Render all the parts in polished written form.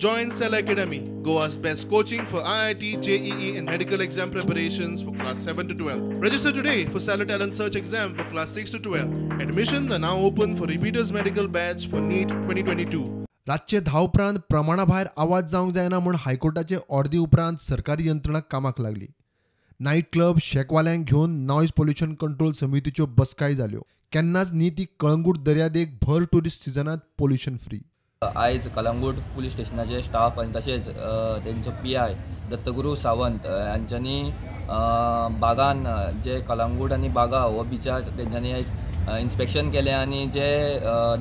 Join Cell Academy, Goa's best coaching for IIT, JEE and medical exam preparations for class 7 to 12. Register today for Cell Talent Search exam for class 6 to 12. Admissions are now open for repeaters medical batch for NEET 2022. रातचे 10 उपरांत प्रमाणा भायर आवाज जावंक जायना म्हूण हायकोर्टाचे अर्दी उपरांत सरकारी यंत्रणा कामाक लागली. नायट क्लब शेकवाल्यांक घेवन नॉयज पोल्युशन कंट्रोल समितीच्यो बसकाय जाल्यो. केन्नाच न्ही ती कळंगूट दर्यादेग भर टुरिस्ट सिजनात पोल्युशन फ्री. आयज कळंगूट पुलीस स्टेशनाचे स्टाफ आनी तशेंच तेंचो PI दत्तगुरू सावंत हांच्यांनी बागान जे कळंगूट आनी बागा हो बिचार तेंच्यांनी आयज इन्स्पेक्शन केलें आनी जे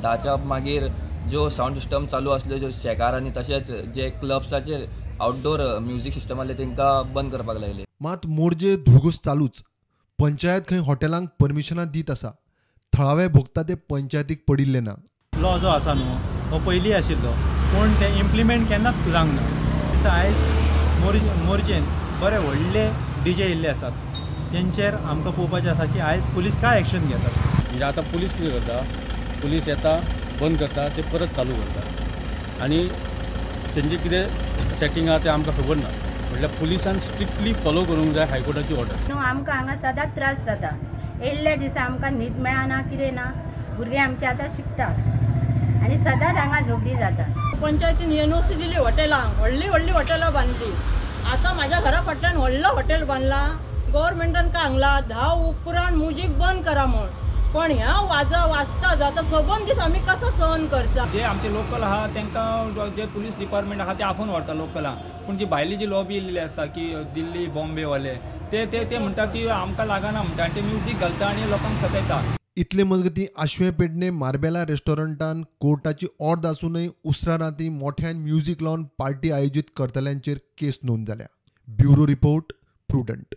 10च्या मागीर जो साऊंड सिस्टम चालू आसल्यो ज्यो शेकार आनी तशेंच जे क्लब्साचेर आउटडोर म्युजीक सिस्टम आसले तांकां बंद करपाक लायले. मात मोरजे धुगूस चालूच. पंचायत खंय हॉटेलांक परमिशनां दीत आसा. थळावे भोगता ते पंचायतीक पडिल्ले ना. लॉ जो आसा न्हू हो पयलीं आशिल्लो पूण ते इम्प्लिमेंट केन्नाच जावंक ना. आयज मोरजेन बरे व्हडले DJ येयल्ले आसात. तेंचेर आमकां पळोवपाचें आसा की आयज पुलीस काय एक्शन घेतात. म्हणजे आतां पुलीस कितें करता, पुलीस येता बंद करता ते परत चालू करता आनी तेंचे कितें सेटींग आहा तें आमकां खबर ना. म्हटल्यार पुलिसान स्ट्रिक्टली फॉलो करूंक जाय हायकोर्टाची ऑर्डर. आमकां हांगा सदांच त्रास जाता. येयल्ल्या दिसा आमकां न्हीद मेळना कितें ना. भुरगे आमचे आतां शिकतात आनी सदांच हांगा झगडी जाता. पंचायतीन NOC दिली हॉटेलांक, व्हडली हॉटेलां बांदली. आतां म्हाज्या घरा फाटल्यान व्हडलो हॉटेल बांदला. गव्हर्मेंटान काय सांगला 10 उपरांत म्युजीक बंद करा म्हूण. पण ह्या वाजता जाता 7 दीस आमी कसो सहन करता. जे आमचे लोकल आहा तांकां जे पुलीस डिपार्टमेंट आहा ते आफोवन व्हरता लोकलांक. पूण जी भायली जी लॉबी येयल्ली आसा की दिल्ली बॉम्बे वाले ते म्हणटा की आमकां लागना म्हणटा आनी ते म्युजीक घालता आनी लोकांक सतयता. इतले मजगतीं आश्वे पेडणे मार्बेला रेस्टॉरंटान कोर्टाची ऑर्डर आसूनय उसरा राती मोठ्यान म्युजीक लावन पार्टी आयोजीत करतल्यांचेर केस नोंद जाल्या. Bureau report prudent.